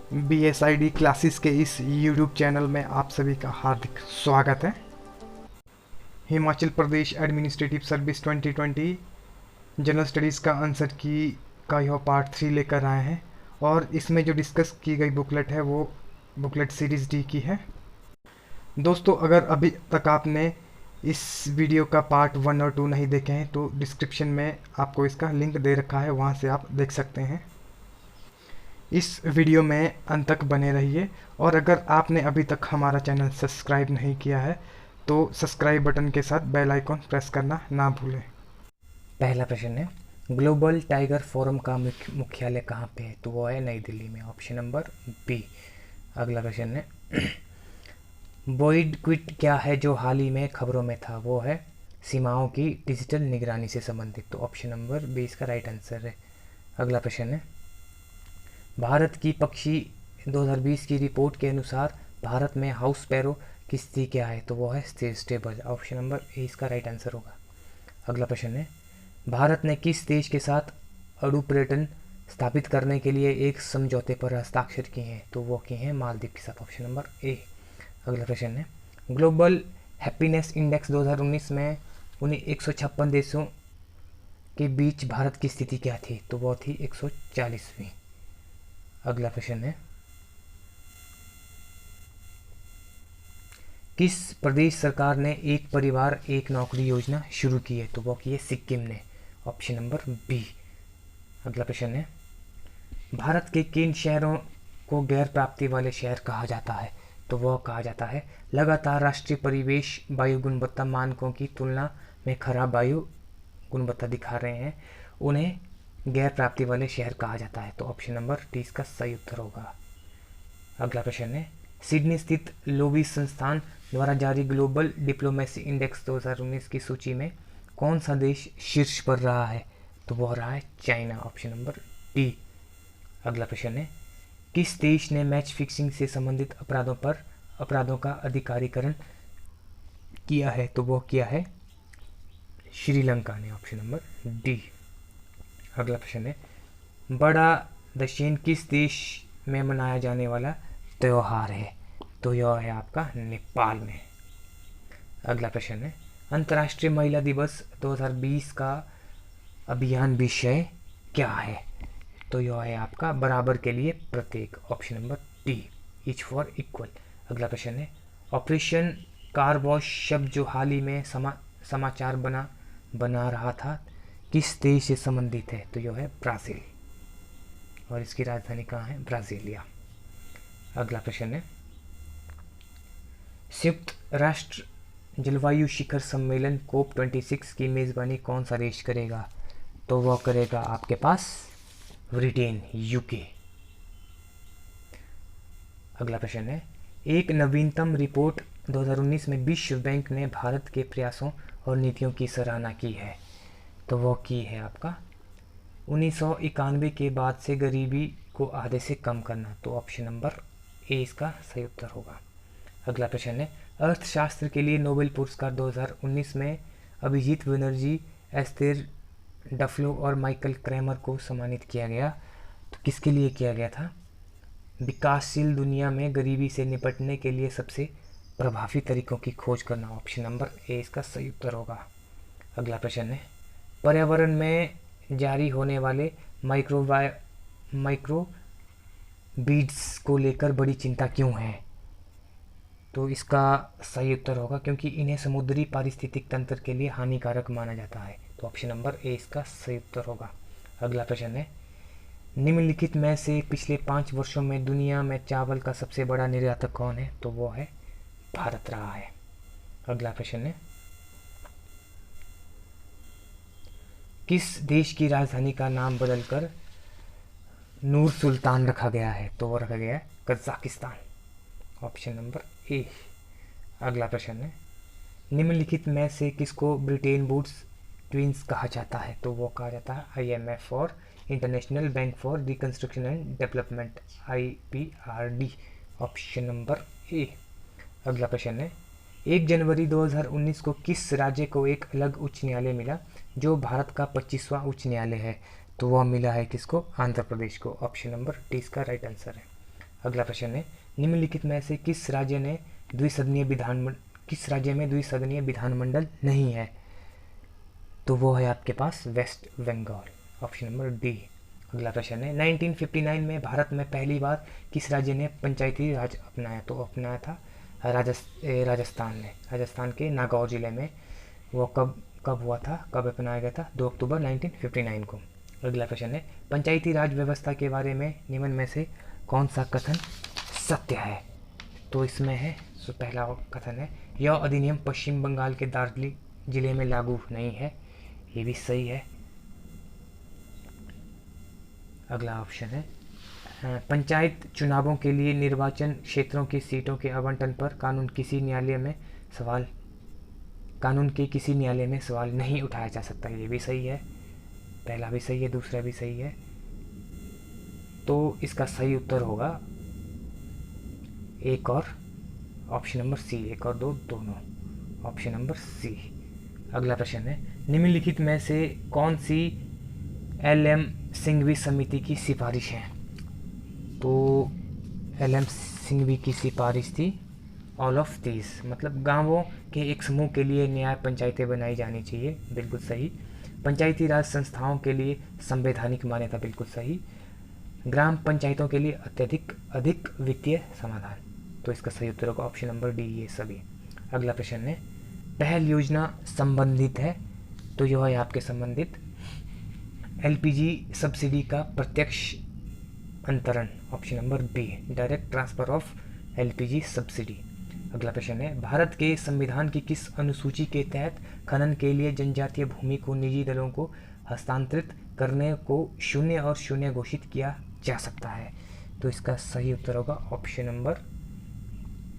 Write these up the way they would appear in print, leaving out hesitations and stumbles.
BSID classes के इस YouTube channel में आप सभी का हार्दिक स्वागत है। Himachal Pradesh administrative service 2020 general studies का आंसर की का यह पार्ट 3 लेकर आए हैं और इसमें जो डिस्कस की गई बुकलेट है वो बुकलेट सीरीज़ डी की है। दोस्तों, अगर अभी तक आपने इस वीडियो का पार्ट 1 और 2 नहीं देखे हैं तो डिस्क्रिप्शन में आपको इसका लिंक दे रखा है, वहाँ से आप देख सकते हैं। इस वीडियो में अंत तक बने रहिए और अगर आपने अभी तक हमारा चैनल सब्सक्राइब नहीं किया है तो सब्सक्राइब बटन के साथ बेल आइकॉन प्रेस करना ना भूलें। पहला प्रश्न है, ग्लोबल टाइगर फोरम का मुख्यालय कहाँ पे है? तो वो है नई दिल्ली में, ऑप्शन नंबर बी। अगला प्रश्न है, बॉयड क्विट क्या है जो हाल ही में खबरों में था? वो है सीमाओं की डिजिटल निगरानी से संबंधित, तो ऑप्शन नंबर बी इसका राइट आंसर है। अगला प्रश्न है, भारत की पक्षी 2020 की रिपोर्ट के अनुसार भारत में हाउस स्पैरो की स्थिति क्या है? तो वो है स्टेबल, ऑप्शन नंबर ए इसका राइट आंसर होगा। अगला प्रश्न है, भारत ने किस देश के साथ अणु पर्यटन स्थापित करने के लिए एक समझौते पर हस्ताक्षर किए हैं? तो वो किए हैं मालदीव के साथ, ऑप्शन नंबर ए। अगला प्रश्न है, ग्लोबल हैप्पीनेस इंडेक्स 2019 में उन्हें 156 देशों के बीच भारत की स्थिति क्या थी? तो वो थी 140वीं। अगला प्रश्न है, किस प्रदेश सरकार ने एक परिवार एक नौकरी योजना शुरू की है? तो वो की है सिक्किम ने, ऑप्शन नंबर बी। अगला प्रश्न है, भारत के किन शहरों को गैर प्राप्ति वाले शहर कहा जाता है? तो वह कहा जाता है लगातार राष्ट्रीय परिवेश वायु गुणवत्ता मानकों की तुलना में खराब वायु गुणवत्ता दिखा रहे हैं, उन्हें गैर प्राप्ति वाले शहर कहा जाता है। तो ऑप्शन नंबर डी इसका सही उत्तर होगा। अगला प्रश्न है, सिडनी स्थित लोवी संस्थान द्वारा जारी ग्लोबल डिप्लोमेसी इंडेक्स 2019 की सूची में कौन सा देश शीर्ष पर रहा है? तो वह रहा है चाइना, ऑप्शन नंबर डी। अगला प्रश्न है, किस देश ने मैच फिक्सिंग से संबंधित अपराधों का अधिकारीकरण किया है? तो वह किया है श्रीलंका ने, ऑप्शन नंबर डी। अगला प्रश्न है, बड़ा दशैन किस देश में मनाया जाने वाला त्योहार है? तो यह है आपका नेपाल में। अगला प्रश्न है, अंतर्राष्ट्रीय महिला दिवस 2020 का अभियान विषय क्या है? तो यह है आपका बराबर के लिए प्रत्येक, option number D, each for equal. अगला प्रश्न है, ऑपरेशन कारवॉश शब्द जो हाल ही में समाचार बना रहा था किस देश से संबंधित है? तो यह है ब्राज़ील और इसकी राजधानी कहाँ है? ब्राज़ीलिया। अगला प्रश्न है, संयुक्त राष्ट्र जलवायु शिखर सम्मेलन COP26 की मेज़बानी कौन सा देश करेगा? तो वह करेगा आपके पास ब्रिटेन, यूके। अगला प्रश्न है, एक नवीनतम रिपोर्ट 2019 में विश्व बैंक ने भारत के प्रयासों और नीतियों की सराहना की है। तो वह की है आपका 1991 के बाद से गरीबी को आधे से कम करना। तो ऑप्शन नंबर ए इसका सही उत्तर होगा। अगला प्रश्न है, अर्थशास्त्र के लिए नोबेल पुरस्कार 2019 में अभिजीत बनर्जी, एस्थेर डफ्लो और माइकल क्रैमर को सम्मानित किया गया। तो किसके लिए किया गया था? विकासशील दुनिया में गरीबी से निपटने के लिए सबसे प्रभावी तरीकों की खोज करना, ऑप्शन नंबर ए इसका सही उत्तर होगा। अगला प्रश्न है, पर्यावरण में जारी होने वाले माइक्रो बीड्स को लेकर बड़ी चिंता क्यों है? तो इसका सही उत्तर होगा क्योंकि इन्हें समुद्री पारिस्थितिक तंत्र के लिए हानिकारक माना जाता है। तो ऑप्शन नंबर ए इसका सही उत्तर होगा। अगला प्रश्न है, निम्नलिखित में से पिछले 5 वर्षों में दुनिया में चावल का सबसे बड़ा निर्यातक कौन है? तो वो है भारत रहा है। अगला प्रश्न है, किस देश की राजधानी का नाम बदलकर नूर सुल्तान रखा गया है? तो वो रखा गया है कजाकिस्तान, ऑप्शन नंबर ए। अगला प्रश्न है, निम्नलिखित में से किसको ब्रिटेन वुड्स ट्विंस कहा जाता है? तो वो कहा जाता है IMF और international bank for reconstruction and development, IPRD, option number A. अगला प्रश्न है, 1 जनवरी 2019 को किस राज्य को एक अलग उच्च न्यायालय मिला जो भारत का 25वां उच्च न्यायालय है? तो वह मिला है किसको? आंध्र प्रदेश को, ऑप्शन नंबर डी इसका राइट आंसर है। अगला प्रश्न है, निम्नलिखित में से किस राज्य में द्विसदनीय विधानमंडल नहीं है? तो वो है आपके पास West Bengal, option number D. अगला प्रश्न है, 1959 में भारत में पहली बार किस राज्य ने पंचायती राज अपनाया? तो अपनाया था राजस्थान ने, राजस्थान के नागौर जिले में। वो कब हुआ था, कब अपनाया गया था? 2 अक्टूबर 1959 को। अगला प्रश्न है, पंचायती राज व्यवस्था के बारे में निम्न में से कौन सा कथन सत्य है? तो इसमें है, पहला कथन है, यह अधिनियम पश्चिम बंगाल के दार्जिलिंग जिले में लागू नहीं है। ये भी सही है। अगला ऑप्शन है, पंचायत चुनावों के लिए निर्वाचन क्षेत्रों की सीटों के आवंटन पर कानून के किसी न्यायालय में सवाल नहीं उठाया जा सकता। ये भी सही है। पहला भी सही है, दूसरा भी सही है। तो इसका सही उत्तर होगा एक और ऑप्शन नंबर सी, 1 और 2 दोनों, ऑप्शन नंबर सी। अगला प्रश्न है, निम्नलिखित में से कौन सी LM सिंघवी समिति की सिफारिश है? तो LM सिंघवी की सिफारिश थी ऑल ऑफ दीज, मतलब गांवों के एक समूह के लिए न्याय पंचायतें बनाई जानी चाहिए, बिल्कुल सही। पंचायती राज संस्थाओं के लिए संवैधानिक मान्यता, बिल्कुल सही। ग्राम पंचायतों के लिए अधिक वित्तीय समाधान, तो इसका सही उत्तर होगा ऑप्शन नंबर डी, ये सभी। अगला प्रश्न है, पहल योजना संबंधित है, तो यह है आपके संबंधित LPG सब्सिडी का प्रत्यक्ष अंतरण, option number B, direct transfer of LPG subsidy. अगला प्रश्न है, भारत के संविधान की किस अनुसूची के तहत खनन के लिए जनजातीय भूमि को निजी दलों को हस्तांतरित करने को 0 और 0 घोषित किया जा सकता है? तो इसका सही उत्तर होगा ऑप्शन नंबर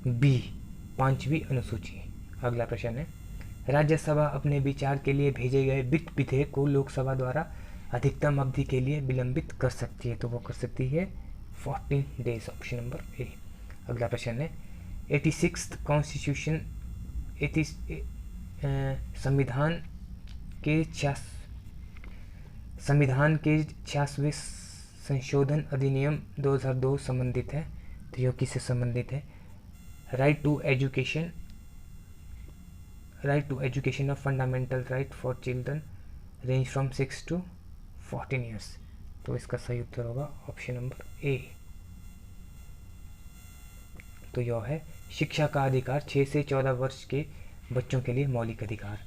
बी, 5वीं अनुसूची। अगला प्रश्न है, राज्यसभा अपने विचार के लिए भेजे गए वित्त विधेयक को लोकसभा द्वारा अधिकतम अवधि के लिए विलंबित कर सकती है? तो वो कर सकती है 14 डेज, ऑप्शन नंबर ए। अगला प्रश्न है, 86th कॉन्स्टिट्यूशन संविधान के 86वें संशोधन अधिनियम 2002 संबंधित है। तो यह किससे संबंधित है? Right to education of fundamental right for children range from 6 to 14 years. तो इसका सही उत्तर होगा ऑप्शन नंबर ए। तो यह है शिक्षा का अधिकार, 6 से 14 वर्ष के बच्चों के लिए मौलिक अधिकार।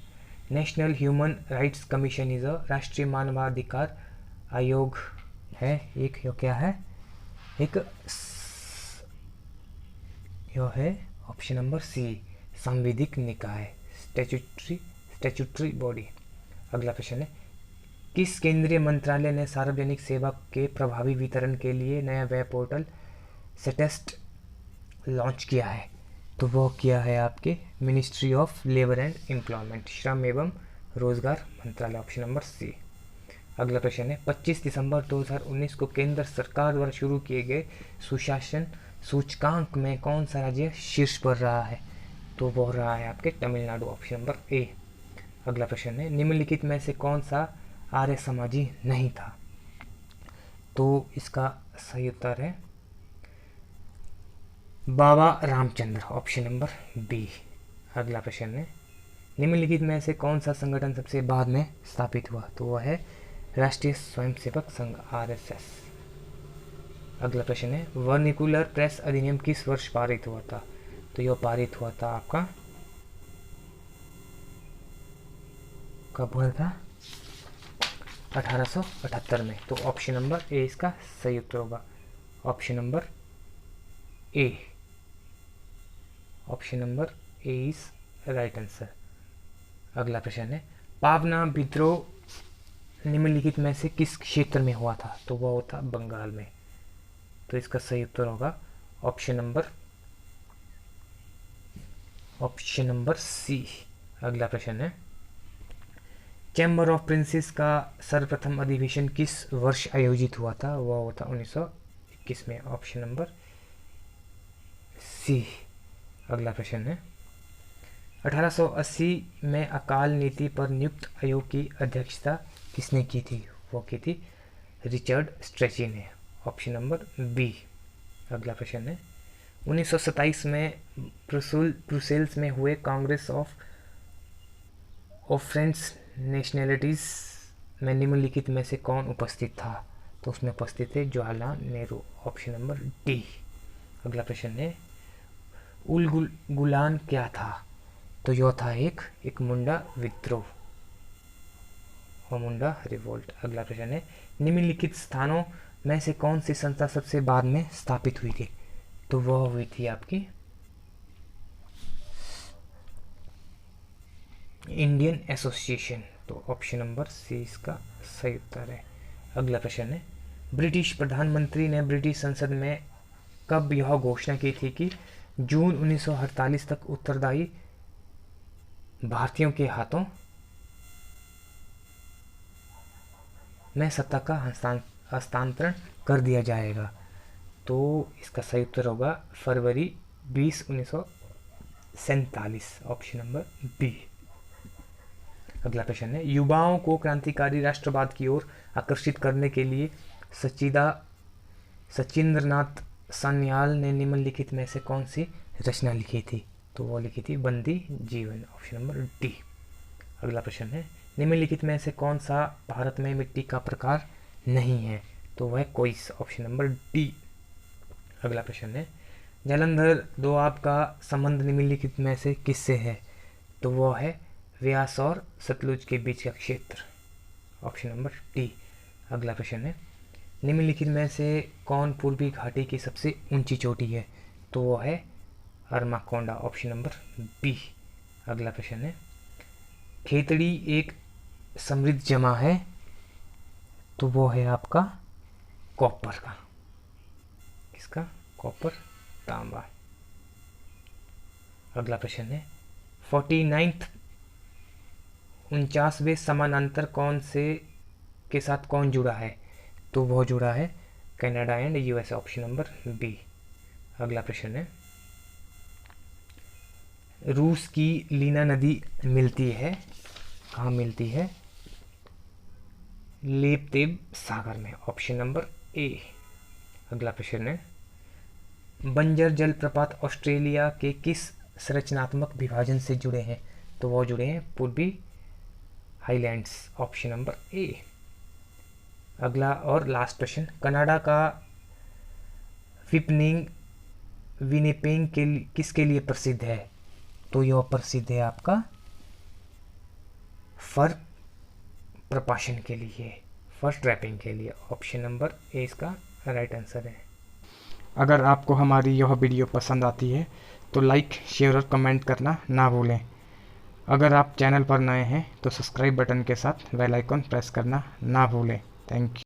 National human rights commission is a राष्ट्रीय मानवाधिकार आयोग है एक, यह क्या है? यह है ऑप्शन नंबर सी, सांविधिक निकाय, स्टैट्यूटरी बॉडी। अगला प्रश्न है, किस केंद्रीय मंत्रालय ने सार्वजनिक सेवा के प्रभावी वितरण के लिए नया वेब पोर्टल सेटेस्ट लॉन्च किया है? तो वो किया है आपके ministry of labour and employment, श्रम एवं रोजगार मंत्रालय, ऑप्शन नंबर सी। अगला प्रश्न है, 25 दिसंबर 2019 को केंद्र सरकार द्वारा शुरू किए गए सुशासन सूचकांक में कौन सा राज्य शीर्ष पर रहा है? तो वो रहा है आपके तमिलनाडु, ऑप्शन नंबर ए। अगला प्रश्न है, निम्नलिखित में से कौन सा आर्य समाजी नहीं था? तो इसका सही उत्तर है बाबा रामचंद्र, ऑप्शन नंबर बी। अगला प्रश्न है, निम्नलिखित में से कौन सा संगठन सबसे बाद में स्थापित हुआ? तो वह है राष्ट्रीय स्वयंसेवक संघ, RSS। अगला प्रश्न है, वर्निकुलर प्रेस अधिनियम किस वर्ष पारित हुआ था? तो यह पारित हुआ था आपका, कब हुआ था? 1878 में। तो ऑप्शन नंबर ए इसका सही उत्तर होगा, option number A, option number A is right answer. अगला प्रश्न है, पावना विद्रोह निम्नलिखित में से किस क्षेत्र में हुआ था? तो वह था बंगाल में। तो इसका सही उत्तर होगा ऑप्शन नंबर सी। अगला प्रश्न है, चैम्बर ऑफ प्रिंसेस का सर्वप्रथम अधिवेशन किस वर्ष आयोजित हुआ था? वह था 1921 में, ऑप्शन नंबर सी। अगला प्रश्न है, 1880 में अकाल नीति पर नियुक्त आयोग की अध्यक्षता किसने की थी? वो की थी रिचर्ड स्ट्रेची ने, ऑप्शन नंबर बी। अगला प्रश्न है 1927 में ब्रुसेल्स में हुए कांग्रेस ऑफ फ्रेंच नेशनलिटीज़ में निम्नलिखित में से कौन उपस्थित था? तो उसमें उपस्थित थे Jawaharlal Nehru, option number D. अगला प्रश्न है उल गुलान क्या था? तो यह था एक मुंडा विद्रोह और मुंडा रिवोल्ट। अगला प्रश्न है निम्नलिखित स्थानों में से कौन सी संस्था सबसे बाद में स्थापित हुई थी? तो वह हुई थी आपकी इंडियन एसोसिएशन। तो ऑप्शन नंबर सी इसका सही उत्तर है। अगला प्रश्न है ब्रिटिश प्रधानमंत्री ने ब्रिटिश संसद में कब यह घोषणा की थी कि जून 1948 तक उत्तरदायी भारतीयों के हाथों में सत्ता का हस्तांतरण कर दिया जाएगा? तो इसका सही उत्तर होगा फरवरी 20, 1947, ऑप्शन नंबर बी। अगला प्रश्न है युवाओं को क्रांतिकारी राष्ट्रवाद की ओर आकर्षित करने के लिए सचिंद्रनाथ सान्याल ने निम्नलिखित में से कौन सी रचना लिखी थी? तो वो लिखी थी बंदी जीवन, ऑप्शन नंबर डी। अगला प्रश्न है निम्नलिखित में से कौन सा भारत में मिट्टी का प्रकार नहीं है? तो वह कोइस, ऑप्शन नंबर डी। अगला प्रश्न है जालंधर दोआब का संबंध निम्नलिखित में से किससे है? तो वह है व्यास और सतलुज के बीच का क्षेत्र, ऑप्शन नंबर डी। अगला प्रश्न है निम्नलिखित में से कौन पूर्वी घाटी की सबसे ऊंची चोटी है? तो वो है अरमाकोंडा, ऑप्शन नंबर बी। अगला प्रश्न है खेतड़ी एक समृद्ध जमा है? तो वो है आपका कॉपर का, किसका? कॉपर, तांबा। अगला प्रश्न है 49वें समानांतर कौन से के साथ कौन जुड़ा है? तो वह जुड़ा है Canada and US, option number B. अगला प्रश्न है रूस की लीना नदी मिलती है कहाँ मिलती है? लेप्तेब सागर में, ऑप्शन नंबर ए। अगला प्रश्न है बंजर जलप्रपात ऑस्ट्रेलिया के किस संरचनात्मक विभाजन से जुड़े हैं? तो वो जुड़े हैं पूर्वी हाईलैंड्स, ऑप्शन नंबर ए। अगला और लास्ट प्रश्न कनाडा का विनिपेग किसके लिए प्रसिद्ध है? तो यह प्रसिद्ध है आपका फर प्रपाशन के लिए, फर ट्रैपिंग के लिए, ऑप्शन नंबर ए इसका राइट आंसर है। अगर आपको हमारी यह वीडियो पसंद आती है तो लाइक, शेयर और कमेंट करना ना भूलें। अगर आप चैनल पर नए हैं तो सब्सक्राइब बटन के साथ बेल आइकन प्रेस करना ना भूलें। Thank you.